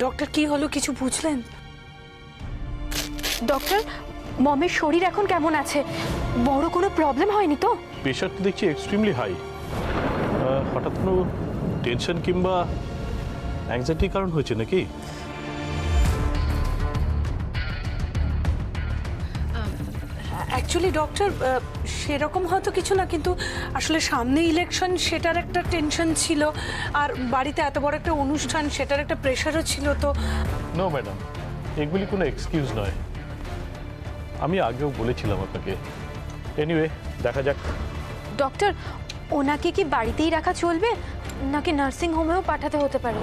Doctor কি হলো কিছু বুঝলেন? ডক্টর, মমের শরীর এখন কেমন আছে? বড় কোনো প্রবলেম হয়নি তো? প্রেশারটা দেখছি এক্সট্রিমলি হাই। হঠাৎ কোনো টেনশন কিংবা অ্যাংজাইটির কারণ হয়েছে নাকি? অ্যাকচুয়ালি ডক্টর সেরকম হয়তো কিছু না, কিন্তু আসলে সামনে ইলেকশন, সেটার একটা টেনশন ছিল, আর বাড়িতে এত বড় একটা অনুষ্ঠান, সেটার একটা প্রেশারও ছিল। তো নো ম্যাডাম, এগুলি কোনো এক্সকিউজ নয়। আমি আগেও বলেছিলাম আপনাকে। এনিওয়ে, দেখা যাক। ডক্টর, ওনাকে কি বাড়িতেই রাখা চলবে নাকি নার্সিং হোমেও পাঠাতে হতে পারে?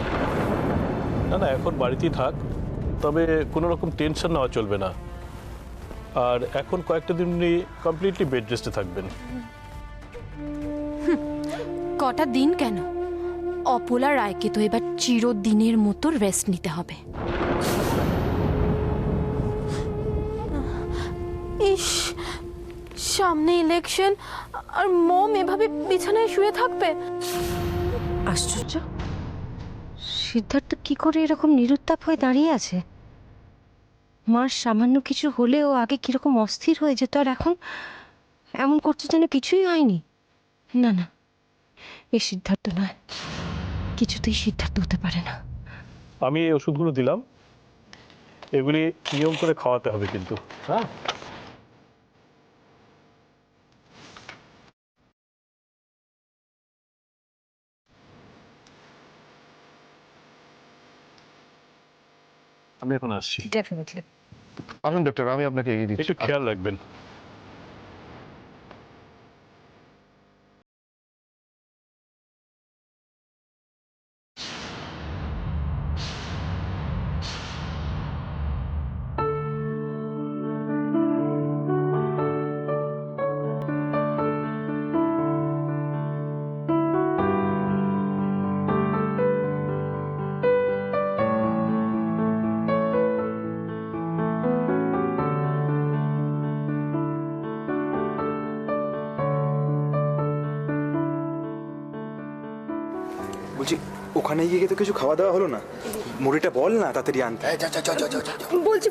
না না, এখন বাড়িতেই থাক, তবে কোনো রকম টেনশন নেওয়া চলবে না। আর এখন কয়েকটা দিন উনি কমপ্লিটলি বেড রেস্টে থাকবেন। কটা দিন কেন, অপলা রায়কে তো এবার চিরদিনের মতো রেস্ট নিতে হবে। ইস, সামনে ইলেকশন আর মম এভাবে বিছানায় শুয়ে থাকবে। আশ্চর্য, সিদ্ধার্থ কি করে এরকম নিরুত্তাপ হয়ে দাঁড়িয়ে আছে? মার সামান্য কিছু হলেও আগে কিরকম অস্থির হয়ে যেত, আর এখন এমন করছে যেন কিছুই হয়নি। না না, এ সিদ্ধার্থ নয়, কিছুতেই সিদ্ধার্থ হতে পারে না। আমি এই ওষুধগুলো দিলাম, এগুলি নিয়ম করে খাওয়াতে হবে কিন্তু। হ্যাঁ, আমি এখন আসছি। ডেফিনেটলি। আসুন ডক্টর, আমি আপনাকে এগিয়ে দিচ্ছি। একটু খেয়াল রাখবেন। বলছি, ওখানে গিয়ে তো কিছু খাওয়া দাওয়া হলো না? মুড়িটা বল না তাড়াতাড়ি আনতে।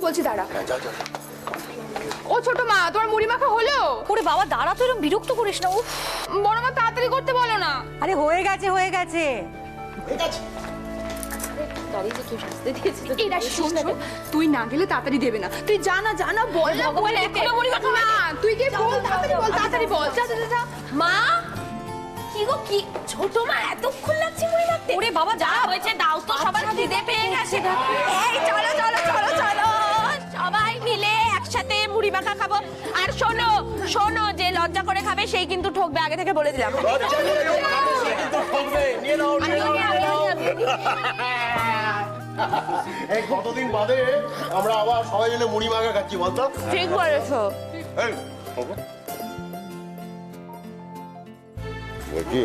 বলছি দাঁড়া। ও ছোট মা, তোমার মুড়ি মাখা হলো? ওরে বাবা, দাঁড়া তো, এরকম বিরক্ত করিস না। উফ, বড় মা তাড়াতাড়ি করতে বলো না। আরে হয়ে গেছে হয়ে গেছে। এরা শোন, তুই না গেলে তাড়াতাড়ি দেবে না। তুই জানা বল না, বল এখনো মুড়ি মাখা না। তুই গিয়ে বল, তাড়াতাড়ি বল। যা। মা, কি গো, কি ছোট মা, এতক্ষণ লাগছে মুড়ি মাখতে? ওরে বাবা, যা হয়েছে দাও তো, সবার খিদে পেয়ে গেছে। এই চলো, সবাই মিলে একসাথে মুড়ি মাখা খাবো। আর শোনো, যে লজ্জা করে খাবে সেই কিন্তু ঠকবে, আগে থেকে বলে দিলাম। এই কতদিন বাদে আমরা আবার সবাই মিলে মুড়ি মাখা খাচ্ছি, বলতো? ঠিক বলেছো। বলছি,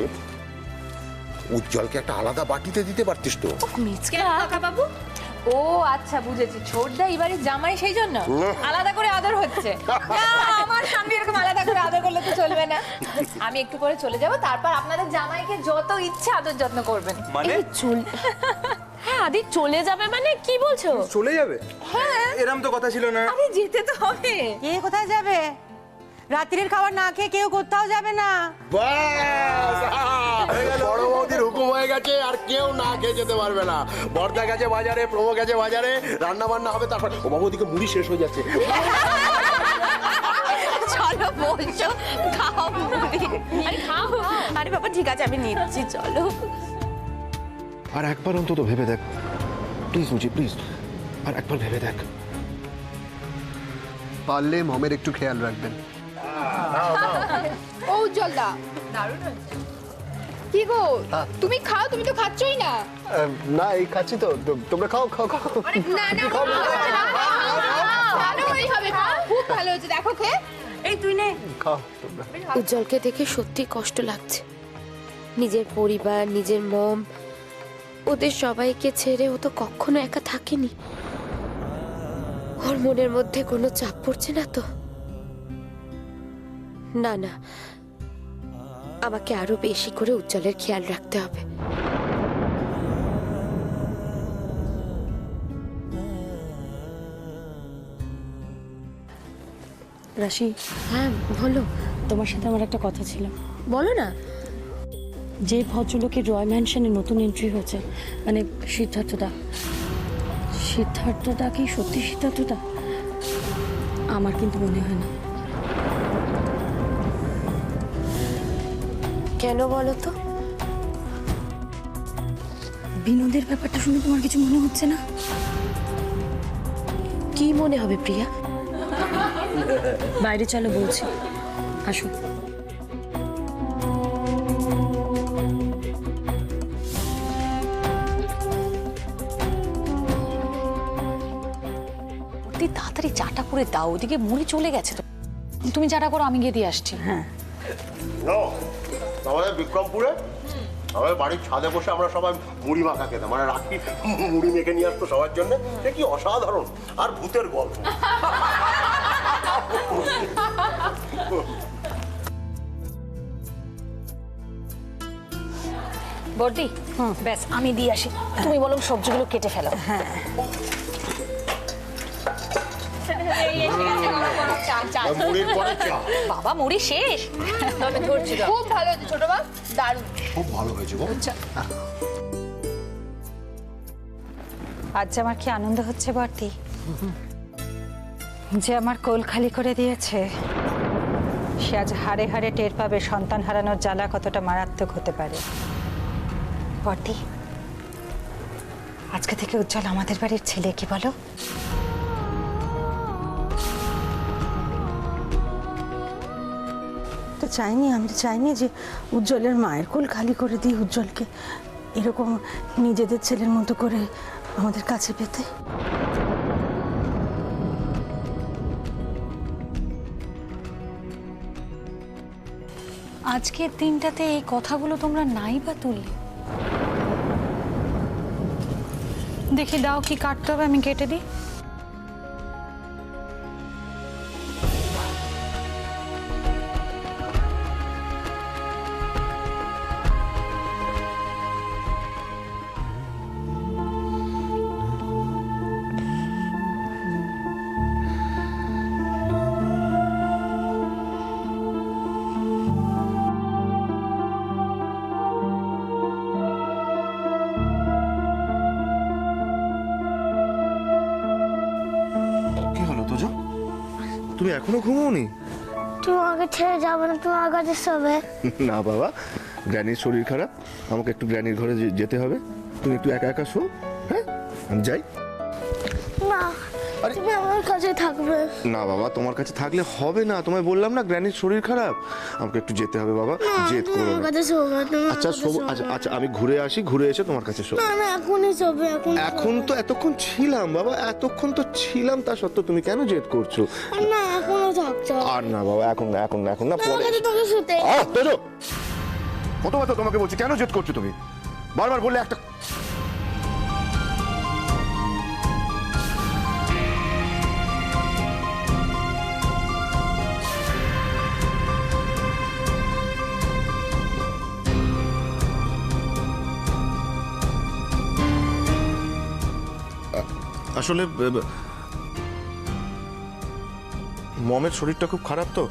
উজ্জ্বলকে একটা আলাদা বাটিতে দিতে পারতিস তো। মিচকে কাকা বাবু। ও আচ্ছা, বুঝেছি। ছোটদা এবারে জামাই, সেই জন্য আলাদা করে আদর হচ্ছে। আমার স্বামী এরকম আলাদা করে আদর করলে তো চলবে না। আমি একটু পরে চলে যাব, তারপর আপনাদের জামাইকে যত ইচ্ছে আদর যত্ন করবেন। মানে হ্যাঁ, আদি চলে যাবে মানে কি বলছো? চলে যাবে? হ্যাঁ, এরম তো কথা ছিল না। আরে যেতে তো হবে। কে কোথায় যাবে? রাত্রির খাবার না খেয়ে কেউ কোথাও যাবে না। ব্যাস, বড় বৌদির হুকুম হয়ে গেছে, আর কেউ না খেয়ে যেতে পারবে না। বর্দা গেছে বাজারে, প্রভু গেছে বাজারে, রান্না বান্না হবে। তারপর ও বাবু, ওদিকে মুড়ি শেষ হয়ে যাচ্ছে। চলো বলছো, খাও মুড়ি। আরে খাও। আরে বাবা, ঠিক আছে, আমি নিচ্ছি, চলো। আর একবার অন্তত ভেবে দেখ প্লিজ, মুজি প্লিজ, আর একবার ভেবে দেখ। পারলে মমের একটু খেয়াল রাখবেন। ও উজ্জ্বলদা, দারুণ হয়েছে। কি গো, তুমি খাও, তুমি তো খাচ্ছই না। না, এই খাচ্ছি তো। তোমরা খাও। ভালোই হবে, খুব ভালো হয়েছে, দেখো খেয়ে। এই তুই নে। খাও তোমরা। উজ্জ্বলকে দেখে সত্যি কষ্ট লাগছে। নিজের পরিবার, নিজের মম, ওদের সবাইকে ছেড়ে ও তো কখনো একা থাকেনি। ওর মনের মধ্যে কোনো চাপ পড়ছে না তো? না, আমাকে আরো বেশি করে উজ্জ্বলের খেয়াল রাখতে হবে। রাশি, হ্যাঁ বলো। তোমার সাথে আমার একটা কথা ছিল। বলো না। যে ভদ্রলোকের রয় ম্যানশনে নতুন এন্ট্রি হয়েছে, মানে সিদ্ধার্থদা, সিদ্ধার্থদা কি সত্যি সিদ্ধার্থদা? আমার কিন্তু মনে হয় না। কেন বলো তো? বিনোদের ব্যাপারটা শুনে তোমার কিছু মনে হচ্ছে না? কি মনে হবে প্রিয়া? বাইরে চলো বলছি, আসো। তাড়াতাড়ি চাটা করে দাও, ওদিকে মুড়ি চলে গেছে তো। তুমি চাটা করো, আমি গিয়ে দিয়ে আসছি। হ্যাঁ, আমাদের বিক্রমপুরে আমাদের বাড়ির ছাদে বসে আমরা সবাই মুড়ি মাখা খেতাম, মানে রাখি মুড়ি মেখে নিয়ে আসতো সবার জন্য। সে কি অসাধারণ, আর ভূতের গল্প। বর্দি, ব্যাস আমি দিয়ে আসি, তুমি বলো সবজিগুলো কেটে ফেলো। হ্যাঁ, মুড়ির পরে চা। বাবা মুড়ি শেষ, তবে ধরছি। খুব ভালো হয়েছে ছোট মা, দারুণ। খুব ভালো হয়েছে গো। আজ আমার কি আনন্দ হচ্ছে বর্দি, যে আমার কোল খালি করে দিয়েছে। সে আজ হাড়ে হাড়ে টের পাবে সন্তান হারানোর জ্বালা কতটা মারাত্মক হতে পারে। বর্দি, আজকে থেকে উজ্জ্বল আমাদের বাড়ির ছেলে, কি বলো? আমি চাইনি যে উজ্জ্বলের মায়ের কোল খালি করে দিই উজ্জ্বলকে এরকম নিজেদের ছেলের মতো করে আমাদের কাছে পেতে। আজকের দিনটাতে এই কথাগুলো তোমরা নাই বা তুললে? দেখি দাও কি কাটতে হবে, আমি কেটে দিই। কি হলো তোজো? তুমি এখনো ঘুমোওনি? তুমি আমাকে ছেড়ে যাবে না, তুমি আমার কাছে শোবে। না বাবা, গ্র্যানির শরীর খারাপ, আমাকে একটু গ্র্যানির ঘরে যেতে হবে। তুমি একটু একা একা শো, হ্যাঁ? আমি যাই। না, আরে তুমি আমার কাছে থাকবে। না বাবা, তোমার কাছে থাকলে হবে না, তোমায় বললাম না গ্র্যানির শরীর খারাপ, আমাকে একটু যেতে হবে বাবা। জেদ করো আমার না। কাছে শোবে, তুমি আচ্ছা শোবো, আচ্ছা আচ্ছা আমি ঘুরে আসি, ঘুরে এসে তোমার কাছে শোবো। না না, এখনই শোবে, এখন তো এতক্ষণ ছিলাম বাবা, এতক্ষণ তো ছিলাম, তা সত্ত্বেও তুমি কেন জেদ করছো? না এখনো থাকছো। আর না বাবা, এখন না, এখন না, এখন না, আমার পরে। কাছে তোকে শুতে। তোজো, কতবার তো তোমাকে বলছি, কেন জেদ করছো তুমি? বারবার বললে একটা। আসলে মমের শরীরটা খুব খারাপ তো,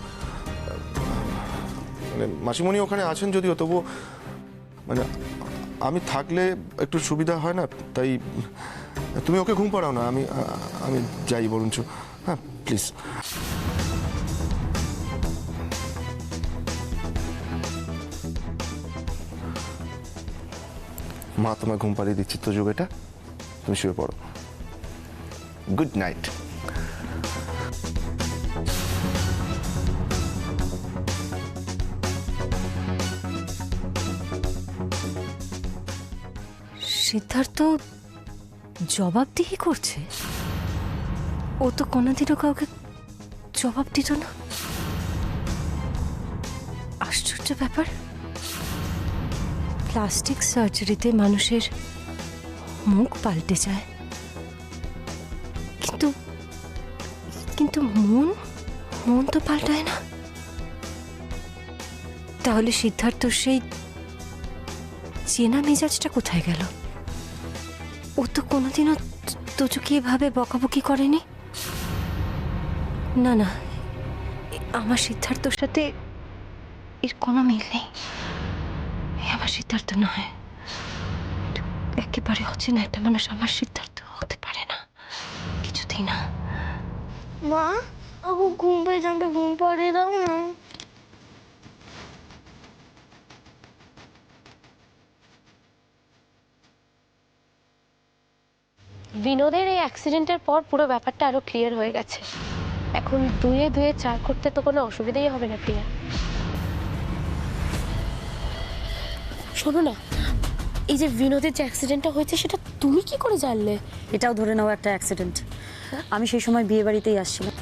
মানে মাসিমণি ওখানে আছেন যদিও, তবু মানে আমি থাকলে একটু সুবিধা হয় না, তাই তুমি ওকে ঘুম পাড়াও না, আমি যাই বরঞ্চ। হ্যাঁ প্লিজ। মা তোমায় ঘুম পাড়িয়ে দিচ্ছি তো, যোগ এটা, তুমি শুয়ে পড়ো। Good night. সিদ্ধার্থ জবাবদিহি করছে? ও তো কোনোদিনও কাউকে জবাব দিত না। আশ্চর্য ব্যাপার, প্লাস্টিক সার্জারিতে মানুষের মুখ পাল্টে যায়, কিন্তু কিন্তু মন তো পাল্টায় না। তাহলে সিদ্ধার্থ সেই চেনা মেজাজটা কোথায় গেল? ও তো কোনোদিনও তোজোকে এভাবে বকাবকি করেনি। না না, আমার সিদ্ধার্থর সাথে এর কোনো মিল নেই। এ আমার সিদ্ধার্থ নয়, একেবারে অচেনা একটা মানুষ আমার সিদ্ধার্থ হতে পারে না, কিছুতেই না। মা aku ঘুম পেয়েছে, আমাকে ঘুম পাড়িয়ে দাও না। বিনোদের এই অ্যাক্সিডেন্টের পর পুরো ব্যাপারটা আরো ক্লিয়ার হয়ে গেছে। এখন 2 এ 4 করতে তো কোনো অসুবিধাই হবে না প্রিয়া। শোনো না, এই যে বিনোদের যে অ্যাক্সিডেন্টটা হয়েছে সেটা তুমি কি করে জানলে? এটাও ধরে নাও একটা অ্যাক্সিডেন্ট। আমি সেই সময় বিয়ে বাড়িতেই আসছিলাম।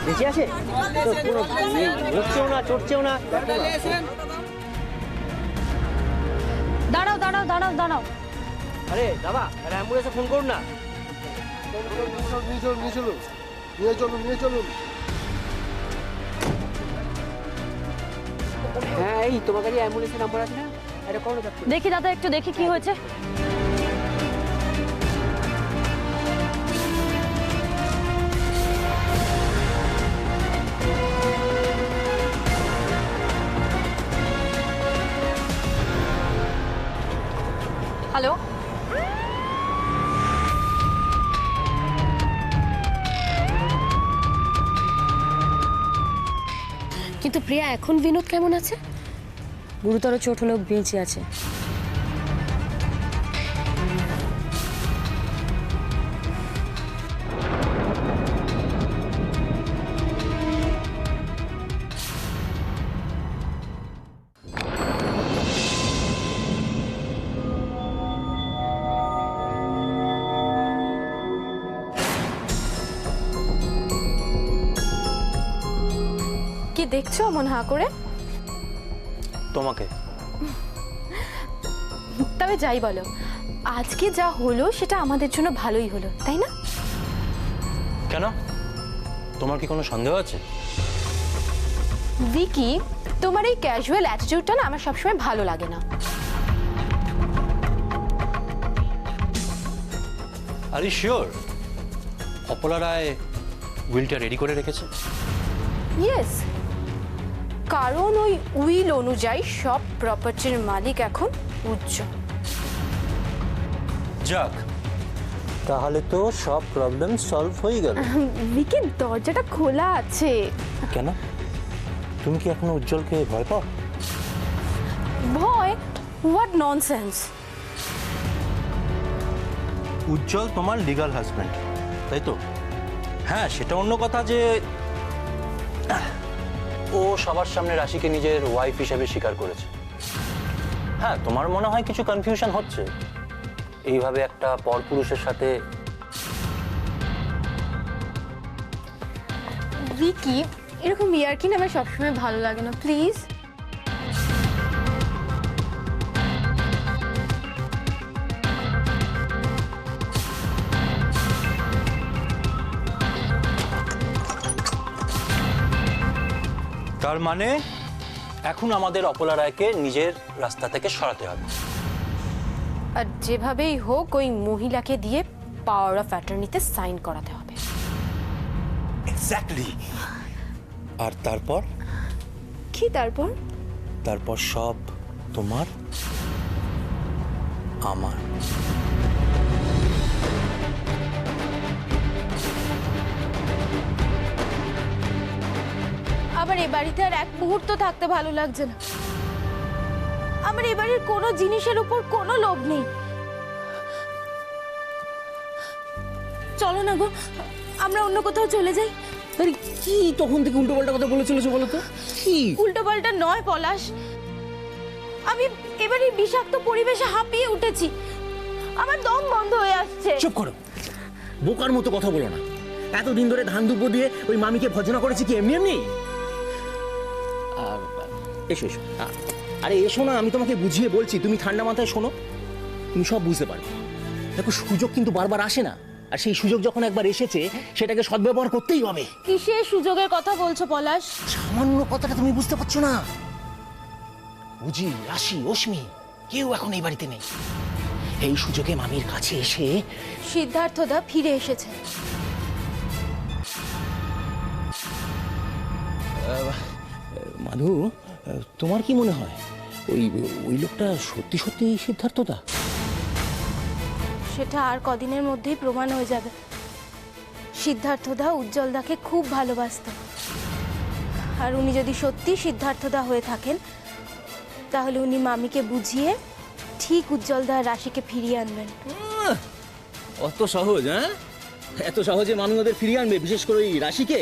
বেঁচে আছে তো, কোনো নড়ছেও না চড়ছেও না। দাঁড়াও দাঁড়াও দাঁড়াও দাঁড়াও, আরে দাদা, আরে অ্যাম্বুলেন্সে ফোন করুন না। নিয়ে চলুন। হ্যাঁ, এই তোমার কাছে অ্যাম্বুলেন্সের নাম্বার আছে না? এটা করো না। দেখি দাদা, একটু দেখি কি হয়েছে। হ্যালো, কিন্তু প্রিয়া, এখন বিনোদ কেমন আছে? গুরুতর চোট হলেও বেঁচে আছে। কি দেখছো মন হা করে? তোমাকে। তবে যাই বলো, আজকে যা হলো সেটা আমাদের জন্য ভালোই হলো, তাই না? কেন, তোমার কি কোনো সন্দেহ আছে? ভিকি, তোমার এই ক্যাজুয়াল অ্যাটিটিউডটা না আমার সবসময় ভালো লাগে না। Are you sure Apala Roy উইলটা রেডি করে রেখেছে? ইয়েস, কারণ ওই উইল অনুযায়ী সব প্রপার্টির মালিক এখন উজ্জ্বল। যাক, তাহলে তো সব প্রবলেম সলভ হয়ে গেল। ভিকি, দরজাটা খোলা আছে। কেন, তুমি কি এখনো উজ্জ্বলকে ভয় পাও? ভয়? What nonsense! উজ্জ্বল তোমার লিগ্যাল হাজব্যান্ড, তাই তো? হ্যাঁ, সেটা অন্য কথা যে ও সবার সামনে রাশিকে নিজের ওয়াইফ হিসেবে স্বীকার করেছে। হ্যাঁ, তোমার মনে হয় কিছু কনফিউশন হচ্ছে এইভাবে একটা পরপুরুষের সাথে। ভিকি, এরকম ইয়ার্কি না আমার সবসময় ভালো লাগে না, প্লিজ। তার মানে এখন আমাদের অপলা রায়কে নিজের রাস্তা থেকে সরাতে হবে। আর যেভাবেই হোক ওই মহিলাকে দিয়ে পাওয়ার অফ অ্যাটর্নিতে সাইন করাতে হবে। এক্স্যাক্টলি। আর তারপর? কি তারপর? তারপর সব তোমার, আমার। আবার এ বাড়িতে আর এক মুহূর্ত থাকতে ভালো লাগছে না। আমার এ বাড়ির কোনো জিনিসের উপর কোনো লোভ নেই। চলো না গো, আমরা অন্য কোথাও চলে যাই। আরে কি তখন থেকে উল্টোপাল্টা কথা বলে চলেছো বলো তো? কি উল্টো পাল্টা নয় পলাশ, আমি এবারে বিষাক্ত পরিবেশে হাঁপিয়ে উঠেছি, আমার দম বন্ধ হয়ে আসছে। চুপ করো, বোকার মতো কথা বলো না। এতদিন ধরে ধান দুব্বো দিয়ে ওই মামিকে ভজনা করেছি কি এমনি এমনি? এসো এসো, আরে এসো না, আমি তোমাকে বুঝিয়ে বলছি, তুমি ঠান্ডা মাথায় শোনো, তুমি সব বুঝতে পারবে। দেখো, সুযোগ কিন্তু বারবার আসে না, আর সেই সুযোগ যখন একবার এসেছে সেটাকে সদ্ব্যবহার করতেই হবে। কিসের সুযোগের কথা বলছো পলাশ? সামান্য কথাটা তুমি বুঝতে পারছো না? বুঝি, রাশি, অশ্মি কেউ এখন এই বাড়িতে নেই। এই সুযোগে মামির কাছে এসে সিদ্ধার্থদা ফিরে এসেছে। মানু, তোমার কি মনে হয় ওই ওই লোকটা সত্যি সত্যি সিদ্ধার্থদা? সেটা আর কদিনের মধ্যেই প্রমাণ হয়ে যাবে। সিদ্ধার্থদা উজ্জ্বলদাকে খুব ভালোবাসতো, আর উনি যদি সত্যি সিদ্ধার্থদা হয়ে থাকেন তাহলে উনি মামিকে বুঝিয়ে ঠিক উজ্জ্বলদা আর রাশিকে ফিরিয়ে আনবেন। অত সহজ? হ্যাঁ, এত সহজে মামি ওদের ফিরিয়ে আনবে, বিশেষ করে ওই রাশিকে?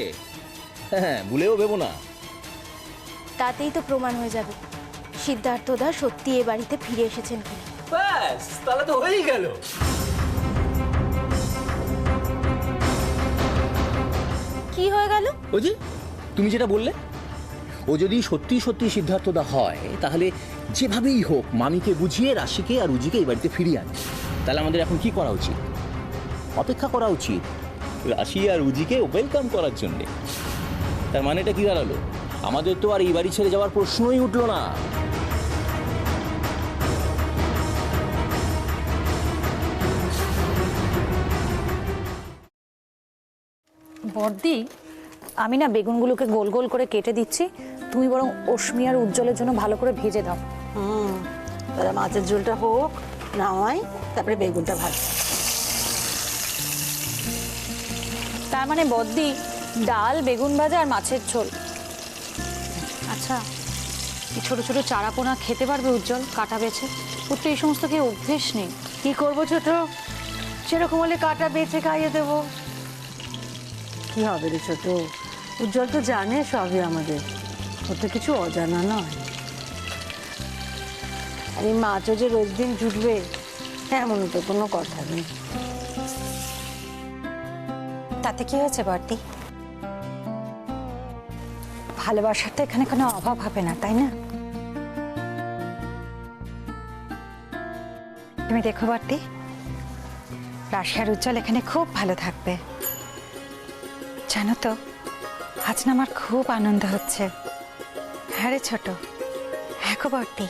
হ্যাঁ, ভুলেও ভেবো না। তাতেই তো প্রমাণ হয়ে যাবে সিদ্ধার্থদা সত্যি এ বাড়িতে ফিরে এসেছেন কিনা। ব্যাস, তাহলে তো হয়েই গেল। কি হয়ে গেল? ওই যে তুমি যেটা বললে, ও যদি সত্যি সত্যি সিদ্ধার্থদা হয় তাহলে যেভাবেই হোক মামিকে বুঝিয়ে রাশিকে আর উজিকে এই বাড়িতে ফিরিয়ে আনবে। তাহলে আমাদের এখন কি করা উচিত? অপেক্ষা করা উচিত রাশি আর উজিকে ওয়েলকাম করার জন্যে। তার মানেটা কি দাঁড়ালো? আমাদের তো আর এই বাড়ি ছেড়ে যাওয়ার প্রশ্নই উঠলো না। বর্দি, আমি না বেগুনগুলোকে গোল গোল করে কেটে দিচ্ছি, তুমি বরং অশ্মি আর উজ্জ্বলের জন্য ভালো করে ভেজে দাও। তাহলে মাছের ঝোলটা হোক, নামাই, তারপরে বেগুনটা ভাজি। তার মানে বর্দি, ডাল, বেগুন ভাজা আর মাছের ঝোল। আচ্ছা, এই ছোট ছোট চারাপোনা খেতে পারবে উজ্জ্বল কাটা বেছে? ওর তো এই সমস্ত খেয়ে অভ্যেস নেই। কি করবো ছোট? সেরকম হলে কাটা বেছে খাইয়ে দেবো। কি হবে রে ছোট? উজ্জ্বল তো জানে সবই আমাদের, ওর তো কিছু অজানা নয়। আর এই মাছও যে রোজ দিন জুটবে এমন তো কোনো কথা নেই। তাতে কি হয়েছে বর্দি? ভালোবাসার তো এখানে কোনো অভাব হবে না, তাই না? তুমি দেখো বর্দি, রাশি আর উজ্জ্বল এখানে খুব ভালো থাকবে। জানো তো, আজ না আমার খুব আনন্দ হচ্ছে। হ্যাঁ রে ছোট, হ্যাঁ গো বর্দি,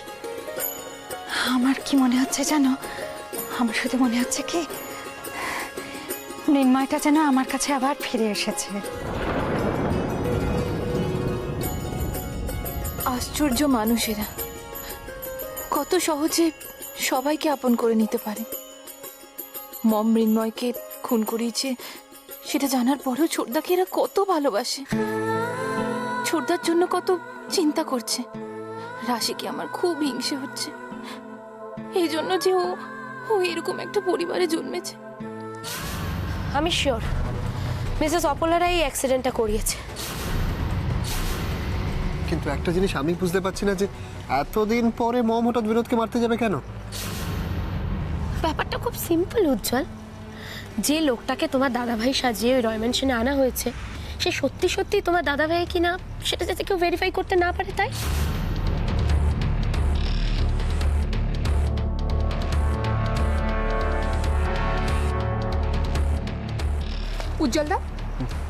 আমার কি মনে হচ্ছে জানো? আমার শুধু মনে হচ্ছে কি মৃন্ময়টা যেন আমার কাছে আবার ফিরে এসেছে। আশ্চর্য মানুষেরা, কত সহজে সবাইকে আপন করে নিতে পারে। মম মৃন্ময়কে খুন করিয়েছে সেটা জানার পরেও ছোটদাকে এরা কত ভালোবাসে, ছোটদার জন্য কত চিন্তা করছে। রাশিকে আমার খুব হিংসে হচ্ছে, এই জন্য যে ও এরকম একটা পরিবারে জন্মেছে। আমি শিওর মিসেস অপলারা এই অ্যাক্সিডেন্টটা করিয়েছে। কিন্তু একটা জিনিস আমি বুঝতে পারছি না যে এতদিন পরে মম হঠাৎ বিনোদকে মারতে যাবে কেন? ব্যাপারটা খুব সিম্পল উজ্জ্বল। যে লোকটাকে তোমার দাদাভাই সাজিয়ে ওই রয় ম্যানশনে আনা হয়েছে, সে সত্যি সত্যি তোমার দাদাভাই কিনা সেটা যাতে কেউ ভেরিফাই করতে না পারে, তাই। উজ্জ্বলদা,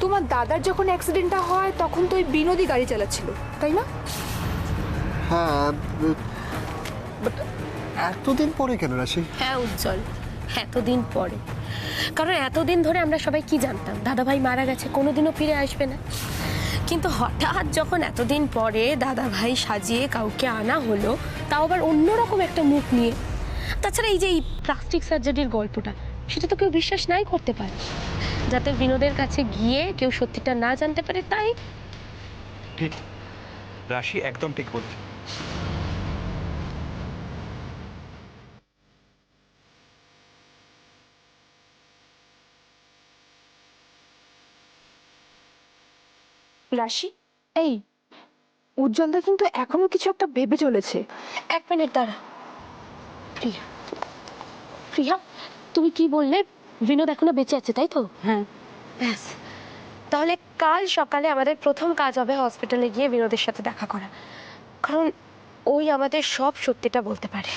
তোমার দাদার যখন অ্যাক্সিডেন্টটা হয় তখন তো ওই বিনোদী গাড়ি চালাচ্ছিল, তাই না? হ্যাঁ, বাট এতদিন পরে কেন রাশি? হ্যাঁ উজ্জ্বল, এতদিন পরে। কারণ এতদিন ধরে আমরা সবাই কি জানতাম, দাদাভাই মারা গেছে, কোনোদিনও ফিরে আসবে না। কিন্তু হঠাৎ যখন এতদিন পরে দাদাভাই সাজিয়ে কাউকে আনা হলো, তাও আবার অন্যরকম একটা মুখ নিয়ে। তাছাড়া এই যে এই প্লাস্টিক সার্জারির গল্পটা, সেটা তো কেউ বিশ্বাস নাই করতে পারে, যাতে বিনোদের কাছে গিয়ে কেউ সত্যিটা না জানতে পারে, তাই। ঠিক, রাশি একদম ঠিক বলছে। রাশি, এই উজ্জ্বলদা কিন্তু এখনো কিছু একটা ভেবে চলেছে। এক মিনিট দাঁড়া। প্রিয়া, প্রিয়া, তুমি কি বললে? বিনোদ এখনো বেঁচে আছে, তাই তো? হ্যাঁ। ব্যাস, তাহলে কাল সকালে আমাদের প্রথম কাজ হবে হসপিটালে গিয়ে বিনোদের সাথে দেখা করা, কারণ ওই আমাদের সব সত্যিটা বলতে পারে।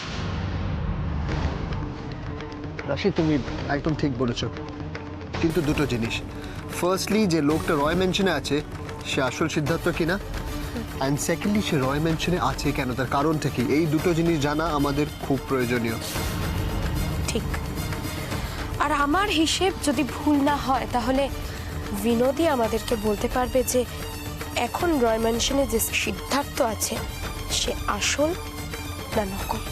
রাশি, তুমি একদম ঠিক বলেছো, কিন্তু দুটো জিনিস। ফার্স্টলি, যে লোকটা রয় মেনশনে আছে সে আসল সিদ্ধার্থ কিনা, অ্যান্ড সেকেন্ডলি সে রয় মেনশনে আছে কেন, তার কারণটা কি, এই দুটো জিনিস জানা আমাদের খুব প্রয়োজনীয়। ঠিক। আর আমার হিসেব যদি ভুল না হয় তাহলে বিনোদই আমাদেরকে বলতে পারবে যে এখন রয় ম্যানশনে যে সিদ্ধার্থ আছে সে আসল না নকল।